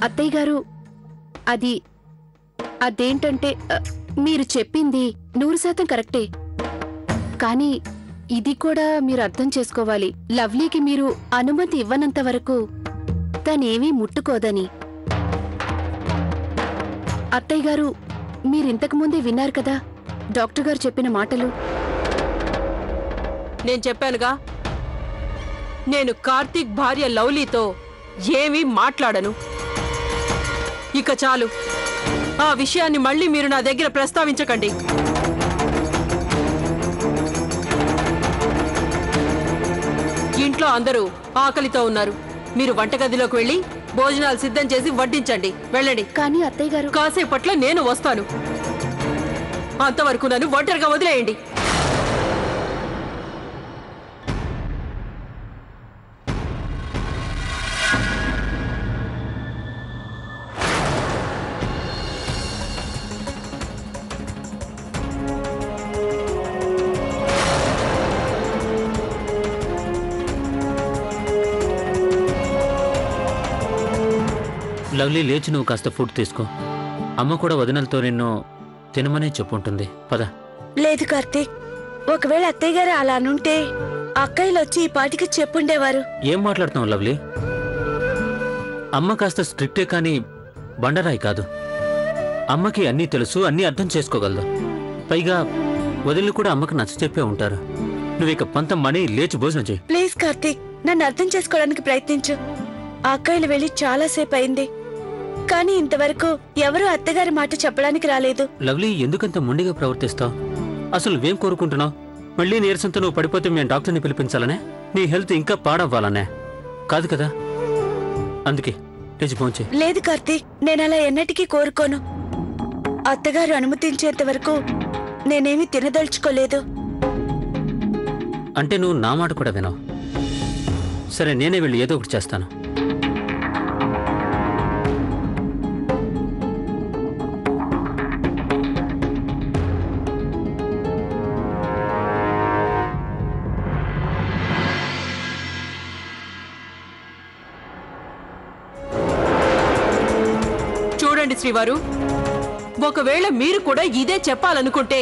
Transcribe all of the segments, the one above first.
అత్తయ్య గారు, అదేంటంటే మీరు చెప్పింది 100% కరెక్టే. కానీ ఇది కూడా మీరు అర్థం చేసుకోవాలి. లవ్లీకి మీరు అనుమతి ఇవ్వనంత వరకు తనేమీ ముట్టుకోదని. అత్తయ్య గారు, మీరింతకు ముందే విన్నారు కదా డాక్టర్ గారు చెప్పిన మాటలు. నేను చెప్పానుగా, నేను కార్తీక్ భార్య లవ్లీతో ఏమీ మాట్లాడను. ఇక చాలు, ఆ విషయాన్ని మళ్ళీ మీరు నా దగ్గర ప్రస్తావించకండి. ఇంట్లో అందరూ ఆకలితో ఉన్నారు. మీరు వంటగదిలోకి వెళ్ళి భోజనాలు సిద్ధం చేసి వడ్డించండి. వెళ్ళండి. కానీ అత్తయ్య గారు, కాసేపట్లో నేను వస్తాను. అంతవరకు నన్ను ఒంటరిగా వదిలేయండి. లవ్లీ, లేచి నువ్వు కాస్త ఫుడ్ తీసుకో. అమ్మ కూడా వదినలతో నిన్ను తినమనే చెప్పుంటుంది. పద. లేదు కార్తీక్, ఒకవేళ అత్తయ్య గారు అలా అనుంటే అక్కయ్యలు వచ్చి ఈ పాటికి చెప్పుండేవారు. ఏం మాట్లాడుతున్నావు లవ్లీ? అమ్మ కాస్త స్ట్రిక్టే కానీ బండరాయి కాదు. అమ్మకి అన్నీ తెలుసు, అన్నీ అర్థం చేసుకోగలదు. పైగా వదిలి కూడా అమ్మకు నచ్చ చెప్పే ఉంటారు. నువ్వు ఇక పంతం మనీ లేచి భోజనం చేయి. ప్లీజ్ కార్తీక్, నన్ను అర్థం చేసుకోవడానికి ప్రయత్నించు. అక్కయ్యలు వెళ్ళి చాలాసేపు అయింది, కానీ ఇంతవరకు ఎవరూ అత్తగారి మాట చెప్పడానికి రాలేదు. లవ్లీ, ఎందుకంత మొండిగా ప్రవర్తిస్తావు? అసలు నువ్వేం కోరుకుంటున్నావు? మళ్ళీ నీరసంతో నువ్వు పడిపోతే మేము డాక్టర్ని పిలిపించాలనే? నీ హెల్త్ ఇంకా పాడవ్వాలనే కాదు కదా? అందుకే లేచి భోంచే. లేదు కార్తీక్, నేనలా ఎన్నటికీ కోరుకోను. అత్తగారు అనుమతించేంత వరకు నేనేమీ తినదలుచుకోలేదు. అంటే నువ్వు నా మాట కూడా వినవు. సరే, నేనే వెళ్ళి ఏదో ఒకటి చేస్తాను. చూడండి శ్రీవారు, ఒకవేళ మీరు కూడా ఇదే చెప్పాలనుకుంటే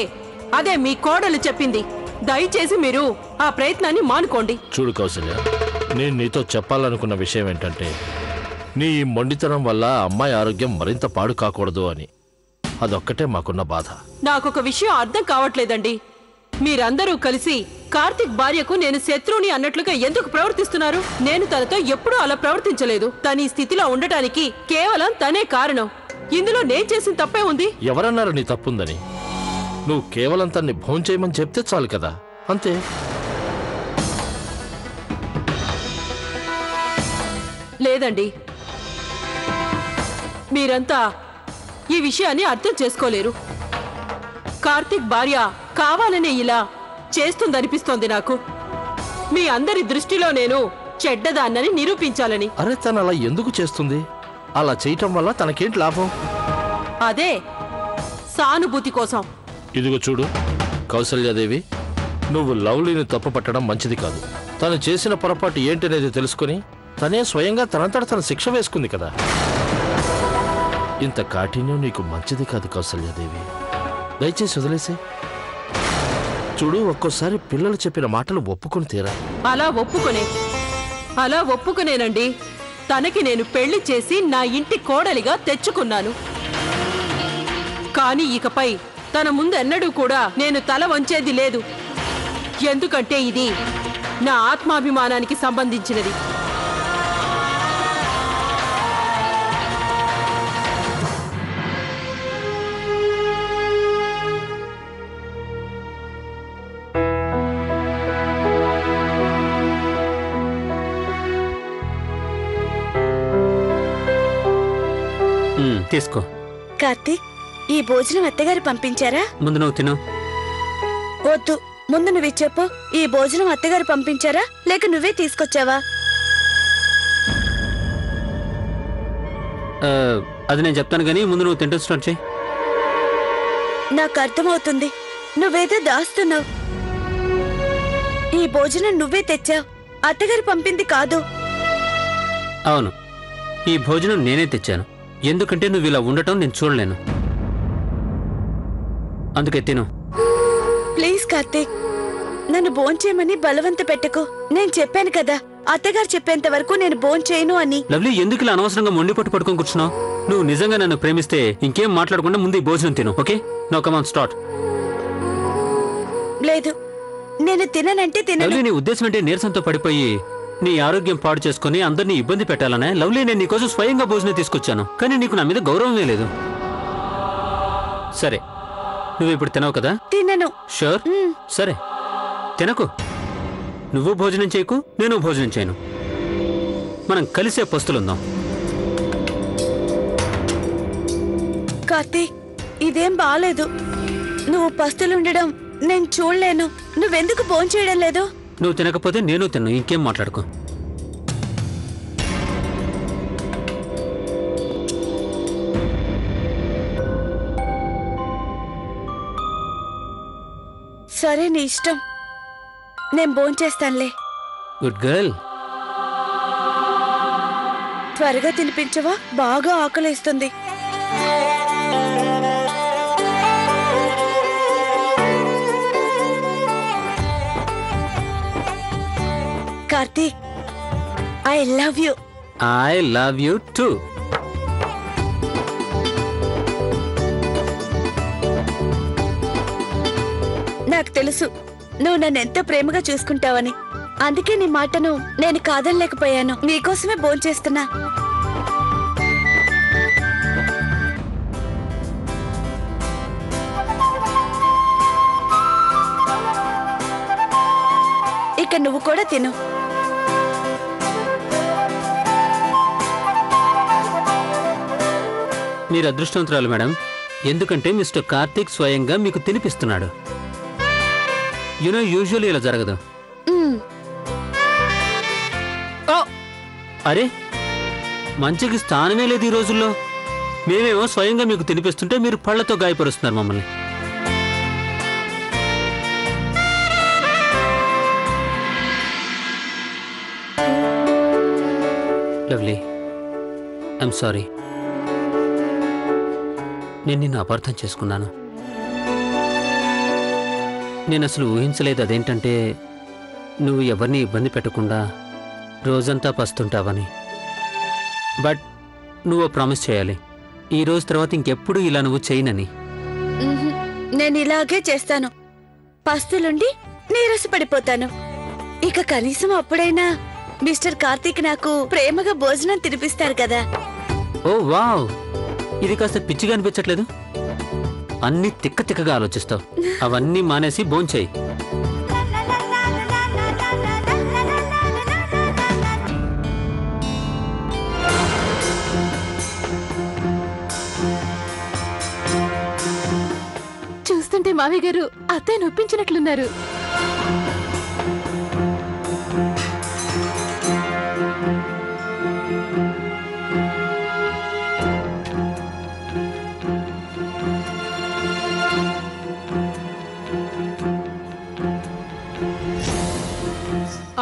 అదే మీ కోడలు చెప్పింది. దయచేసి మీరు ఆ ప్రయత్నాన్ని మానుకోండి. చూడు కౌసల్య, నేను నీతో చెప్పాలనుకున్న విషయం ఏంటంటే, నీ ఈ మొండితనం వల్ల అమ్మాయి ఆరోగ్యం మరింత పాడు కాకూడదు అని. అదొక్కటే మాకున్న బాధ. నాకొక విషయం అర్థం కావట్లేదండి. మీరందరూ కలిసి కార్తీక్ భార్యకు నేను శత్రువుని అన్నట్లుగా ఎందుకు ప్రవర్తిస్తున్నారు? నేను తనతో ఎప్పుడూ అలా ప్రవర్తించలేదు. తన ఈ స్థితిలో ఉండటానికి కేవలం తనే కారణం. ఇందులో నేను చేసిన తప్పే ఉంది? ఎవరన్నారు నీ తప్పుందని? నువ్వు కేవలం తన్ని భోంచేయమని చెప్తే చాలు కదా, అంతే. లేదండి, మీరంతా ఈ విషయాన్ని అర్థం చేసుకోలేరు. కార్తీక్ భార్య కావాలనే ఇలా చేస్తుందనిపిస్తోంది నాకు. మీ అందరి దృష్టిలో నేను చెడ్డదాన్నని నిరూపించాలని. అరే, తను అలా ఎందుకు చేస్తుంది? అలా చేయటం వల్ల తనకేంటి లాభం? అదే సానుభూతి కోసం. ఇదిగో చూడు కౌసల్యాదేవి, నువ్వు లవ్లీని తప్పు పట్టడం మంచిది కాదు. తను చేసిన పొరపాటు ఏంటనేది తెలుసుకుని తనే స్వయంగా తనంతట తన శిక్ష వేసుకుంది కదా. ఇంత కాఠిన్యం నీకు మంచిది కాదు కౌసల్యాదేవి. దయచేసి వదిలేసే. చూడు, ఒక్కోసారి పిల్లలు చెప్పిన మాటలు ఒప్పుకొని తీరా. అలా ఒప్పుకునేనండి తనకి నేను పెళ్లి చేసి నా ఇంటి కోడలిగా తెచ్చుకున్నాను. కానీ ఇకపై తన ముందెన్నడూ కూడా నేను తల వంచేది లేదు. ఎందుకంటే ఇది నా ఆత్మాభిమానానికి సంబంధించినది. తీసుకో. కార్తీక్, ఈ భోజనం అత్తగారు పంపించారా? ముందు నువ్వు తిను. వద్దు, ముందు నువ్వు చెప్పు. ఈ భోజనం అత్తగారు పంపించారా లేక నువ్వే తీసుకొచ్చావా? అది నేను చెప్తాను కానీ ముందు నువ్వు తింటూ స్టార్ట్ చేయి. నాకు అర్థమవుతుంది, నువ్వేదో దాస్తున్నావు. ఈ భోజనం నువ్వే తెచ్చావు, అత్తగారు పంపింది కాదు. అవును, ఈ భోజనం నేనే తెచ్చాను, ఎందుకంటే నువ్వు ఇలా ఉండటం నేను చూడలేను. అందుకే తిను. ప్లీజ్ కార్తీక్, నన్ను భోంచేయమని బలవంత పెట్టకు. నేను చెప్పాను కదా, అత్తగారు చెప్పేంత వరకు నేను భోంచేయను అని. లవ్లీ, ఎందుకు ఇలా అనవసరంగా మొండి పట్టు పట్టుకొని కూర్చున్నావు? నువ్వు నిజంగా నన్ను ప్రేమిస్తే ఇంకేం మాట్లాడకుండా ముందు ఈ భోజనం తిను. Okay, no come on start. లేదు, నేను తిననంటే తినను. లవ్లీ, నీ ఉద్దేశం అంటే నీరసంతో పడిపోయి నీ ఆరోగ్యం పాడు చేసుకుని అందరినీ ఇబ్బంది పెట్టాలనే? లవ్లీ, నేను నీకోసం స్వయంగా భోజనం తీసుకొచ్చాను, కానీ నీకు నా మీద గౌరవమే లేదు. సరే, నువ్వు ఇప్పుడు తినవు కదా? తినను. షూర్? సరే, తినకు. నువ్వు భోజనం చేయకు, నేను భోజనం చేయను. మనం కలిసే పస్తులుందాం. కార్తీక్, ఇదేం బాలేదు. నువ్వు పస్తులుండడం నేను చూడలేను. నువ్వెందుకు భోంచేయడం లేదు? నువ్వు తినకపోతే నేను తిన్ను, ఇంకేం మాట్లాడుకో. సరే, నీ ఇష్టం. నేను భోంచేస్తానులే. Good girl. త్వరగా తినిపించవా? బాగా ఆకలేస్తుంది. Karthik, I love you. I love you two. నాకు తెలుసు నువ్వు నన్ను ఎంత ప్రేమగా చూసుకుంటావని. అందుకే నీ మాటను నేను కాదనలేకపోయాను. నీకోసమే భోంచేస్తున్నా. ఇక నువ్వు కూడా తిను. మీరు అదృష్టవంతురాలు మేడం, ఎందుకంటే మిస్టర్ కార్తీక్ స్వయంగా మీకు తినిపిస్తున్నాడు. యునో, యూజువల్లీ ఇలా జరగదు. అరే, మంచికి స్థానమే లేదు ఈ రోజుల్లో. మేమేమో స్వయంగా మీకు తినిపిస్తుంటే మీరు పళ్లతో గాయపరుస్తున్నారు మమ్మల్ని. Lovely, I'm sorry. నేను నిన్ను అపార్థం చేసుకున్నాను. నేను అసలు ఊహించలేదు అదేంటంటే నువ్వు ఎవరిని ఇబ్బంది పెట్టకుండా రోజంతా పస్తుంటావని. బట్ నువ్వు ప్రామిస్ చేయాలి, ఈ రోజు తర్వాత ఇంకెప్పుడు ఇలా నువ్వు చేయనని. నేను ఇలాగే చేస్తాను. పస్తులుండి నీరసపడిపోతాను. ఇక కనీసం అప్పుడైనా మిస్టర్ కార్తీక్ నాకు ప్రేమగా భోజనం తినిపిస్తారు కదా. ఓ వావ్, ఇది కాస్త పిచ్చిగా అనిపించట్లేదు? అన్ని తిక్క తిక్కగా ఆలోచిస్తావు. అవన్నీ మానేసి భోంచేయి. చూస్తుంటే మావయ్య గారు అత్తయ్య నొప్పించినట్లున్నారు.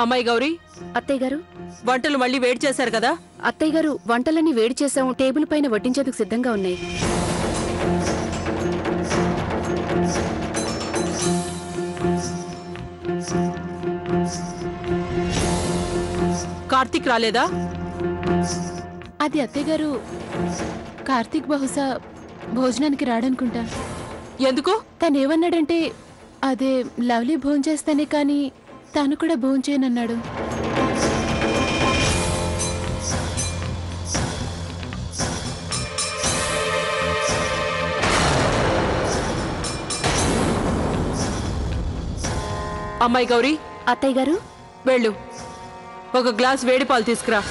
అమ్మాయి గౌరీ, అత్తయ్య గారు, వంటలు మళ్ళీ వేడి చేశారు కదా? అత్తయ్య గారు, వంటలన్నీ వేడి చేసాం, టేబుల్ పైన వడ్డించేందుకు సిద్ధంగా ఉన్నాయి. కార్తీక్ రాలేదా? అది అత్తయ్య గారు, కార్తీక్ బహుశా భోజనానికి రాడనుకుంటా. ఎందుకు? తనేమన్నాడంటే అదే లవ్లీ భోంచేస్తానే కానీ తాను కూడా భోంచేయనన్నాడు. అమ్మాయి గౌరీ, అత్తయ్య గారు, వెళ్ళు, ఒక గ్లాస్ వేడి పాలు తీసుకురా.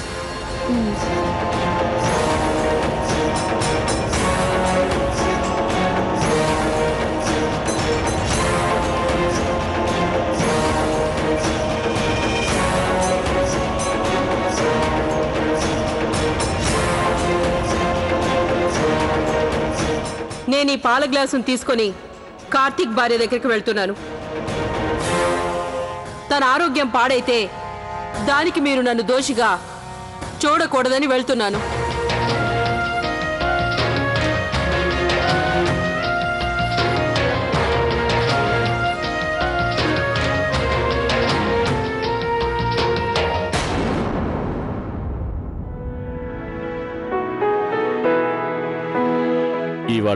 నేను ఈ పాల గ్లాసును తీసుకొని కార్తీక్ భార్య దగ్గరికి వెళ్తున్నాను. తన ఆరోగ్యం పాడైతే దానికి మీరు నన్ను దోషిగా చూడకూడదని వెళ్తున్నాను.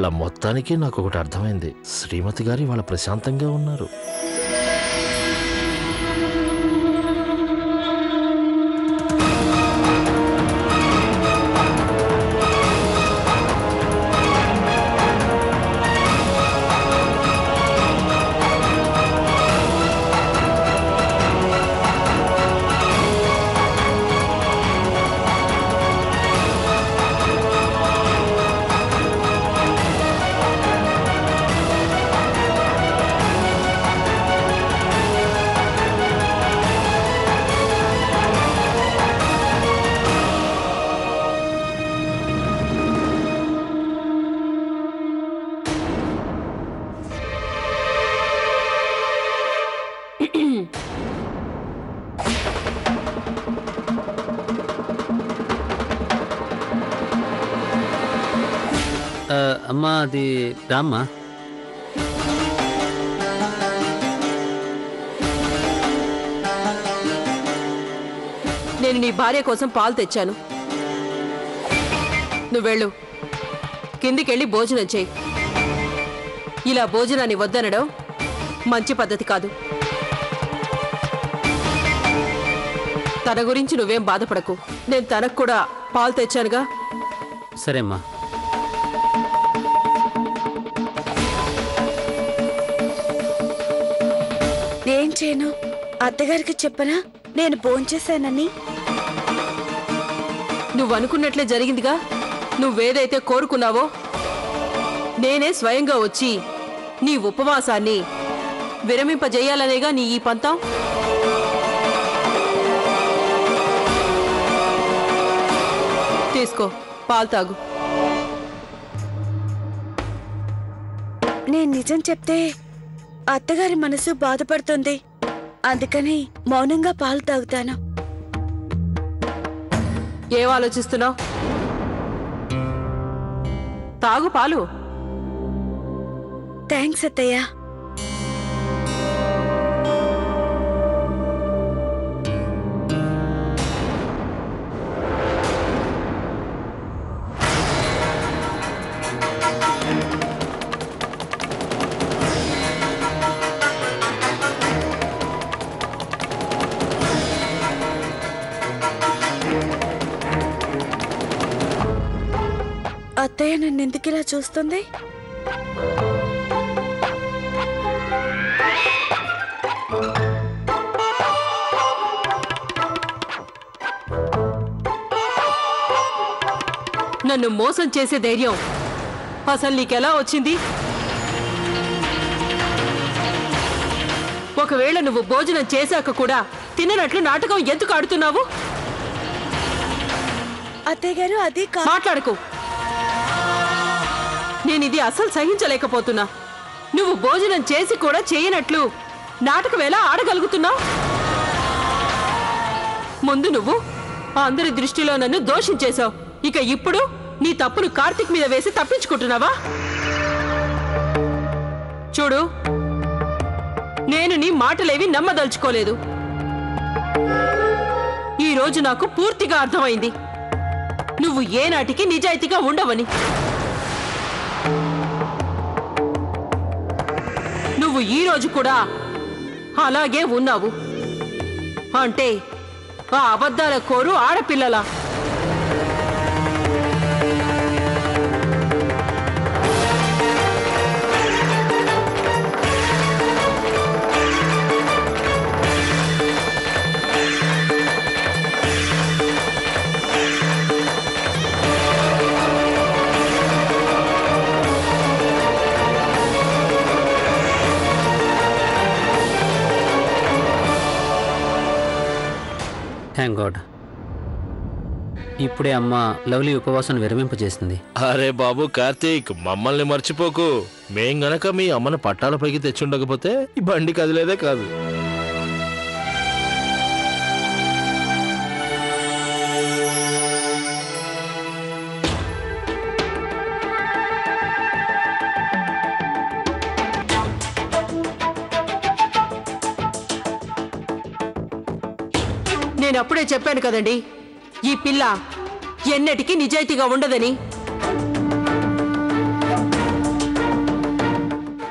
ఇవాళ మొత్తానికి నాకు ఒకటి అర్థమైంది. శ్రీమతి గారు ఇవాళ ప్రశాంతంగా ఉన్నారు. అమ్మా అది రామ్మా. నేను నీ భార్య కోసం పాలు తెచ్చాను. నువ్వెళ్ళు, కిందికెళ్ళి భోజనం చేయి. ఇలా భోజనాన్ని వద్దనడం మంచి పద్ధతి కాదు. తన గురించి నువ్వేం బాధపడకు. నేను తనకు కూడా పాలు తెచ్చానుగా. సరే అమ్మా. ఏం చేయను? అత్తగారికి చెప్పనా నేను భోంచేశానని? నువ్వు అనుకున్నట్లే జరిగిందిగా. నువ్వేదైతే కోరుకున్నావో నేనే స్వయంగా వచ్చి నీ ఉపవాసాన్ని విరమింపజేయాలనేగా నీ ఈ పంతం. తీసుకో, పాలు తాగు. నేను నిజం చెప్తే అత్తగారి మనసు బాధపడుతుంది. అందుకని మౌనంగా పాలు తాగుతాను. ఏం ఆలోచిస్తున్నావు? తాగు పాలు. థ్యాంక్స్ అత్తయ్య. అత్తయ్య నన్ను ఎందుకు ఇలా చూస్తుంది? నన్ను మోసం చేసే ధైర్యం అసలు నీకెలా వచ్చింది? ఒకవేళ నువ్వు భోజనం చేశాక కూడా తిననట్లు నాటకం ఎందుకు ఆడుతున్నావు? అత్తయ్య గారు అది మాట్లాడకు. నేనిది అసలు సహించలేకపోతున్నా. నువ్వు భోజనం చేసి కూడా చేయనట్లు నాటకం ఎలా ఆడగలుగుతున్నావు? ముందు నువ్వు అందరి దృష్టిలో నన్ను దోషించేశావు. ఇక ఇప్పుడు నీ తప్పును కార్తీక్ మీద వేసి తప్పించుకుంటున్నావా? చూడు, నేను నీ మాటలేవి నమ్మదలుచుకోలేదు. ఈ రోజు నాకు పూర్తిగా అర్థమైంది నువ్వు ఏనాటికి నిజాయితీగా ఉండవని. నువ్వు ఈ రోజు కూడా అలాగే ఉన్నావు. అంటే ఆ అబద్ధాల కోరు ఆడపిల్లలా? Thank God. ఇప్పుడే అమ్మ లవ్లీ ఉపవాసాన్ని విరమింపజేసింది. అరే బాబు కార్తీక్, మమ్మల్ని మర్చిపోకు. మేం గనక మీ అమ్మను పట్టాలపైకి తెచ్చుండకపోతే ఈ బండి కదిలేదే కాదు. నేనప్పుడే చెప్పాను కదండి, ఈ పిల్ల ఎన్నటికీ నిజాయితీగా ఉండదని.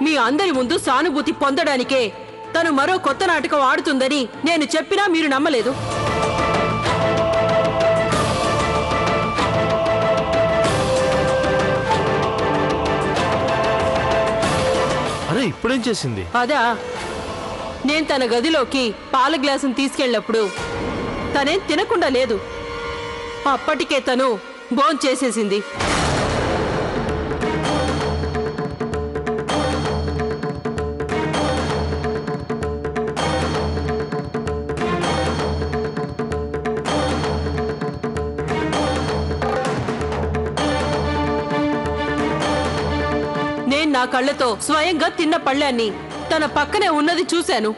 మీ అందరి ముందు సానుభూతి పొందడానికే తను మరో కొత్త నాటకం ఆడుతుందని నేను చెప్పినా మీరు నమ్మలేదు. అరే ఇప్పుడేం చేసింది? అదా, నేను తన గదిలోకి పాల గ్లాసును తీసుకెళ్ళినప్పుడు తనేం తినకుండా లేదు. అప్పటికే తను భోంచేసేసింది. నేను నా కళ్ళతో స్వయంగా తిన్న పళ్ళాన్ని తన పక్కనే ఉన్నది చూశాను.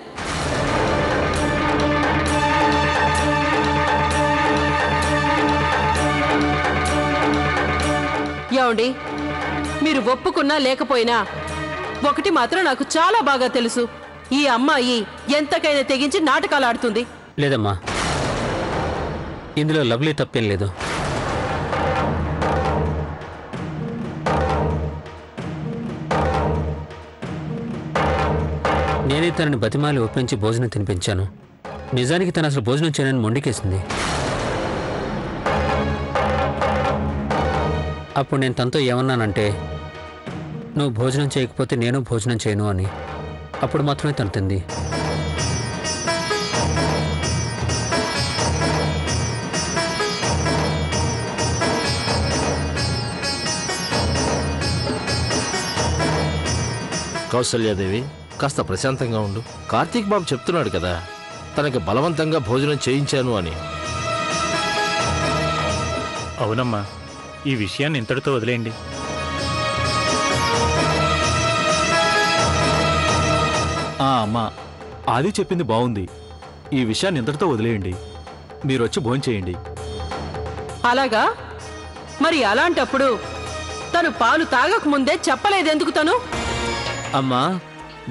ఏమండి, మీరు ఒప్పుకున్నా లేకపోయినా ఒకటి మాత్రం నాకు చాలా బాగా తెలుసు, ఈ అమ్మాయి ఎంతకైనా తెగించి నాటకాలు ఆడుతుంది. లేదమ్మా, ఇందులో లవ్లీ తప్పేం లేదు. నేనే తనని బతిమాలి ఒప్పించి భోజనం తినిపించాను. నిజానికి తను అసలు భోజనం చేయనని మొండికేసింది. అప్పుడు నేను తనతో ఏమన్నానంటే, నువ్వు భోజనం చేయకపోతే నేను భోజనం చేయను అని. అప్పుడు మాత్రమే తను తింది. కౌసల్యాదేవి, కాస్త ప్రశాంతంగా ఉండు. కార్తీక్ బాబు చెప్తున్నాడు కదా తనకి బలవంతంగా భోజనం చేయించాను అని. అవునమ్మా, ఈ విషయాన్ని ఇంతటితో వదిలేయండి. అమ్మా, ఆది చెప్పింది బాగుంది. ఈ విషయాన్ని ఇంతటితో వదిలేయండి. మీరొచ్చి భోంచేయండి. అలాగా? మరి అలాంటప్పుడు తను పాలు తాగకముందే చెప్పలేదెందుకు తను? అమ్మా,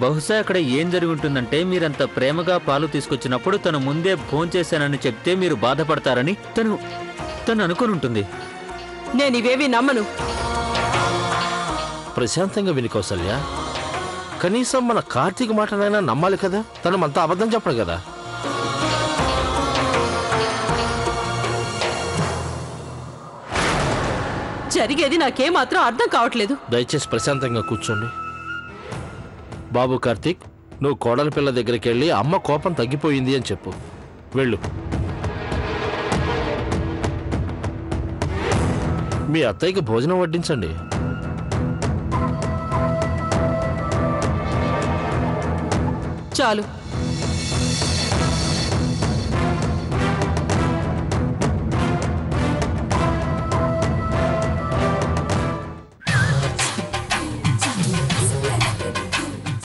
బహుశా అక్కడ ఏం జరిగి ఉంటుందంటే, మీరంత ప్రేమగా పాలు తీసుకొచ్చినప్పుడు తను ముందే భోంచేశానని చెప్తే మీరు బాధపడతారని తను అనుకుని ఉంటుంది. నేనివేవి నమ్మను. ప్రశాంతంగా విని కౌసల్య, కనీసం మన కార్తీక్ మాటనైనా నమ్మాలి కదా. తను మనతో అబద్ధం చెప్పడు కదా. జరిగేది నాకేమాత్రం అర్థం కావట్లేదు. దయచేసి ప్రశాంతంగా కూర్చోండి. బాబు కార్తీక్, నువ్వు కోడల పిల్ల దగ్గరికి వెళ్ళి అమ్మ కోపం తగ్గిపోయింది అని చెప్పు. వెళ్ళు. మీ అత్తయ్యకి భోజనం వడ్డించండి. చాలు.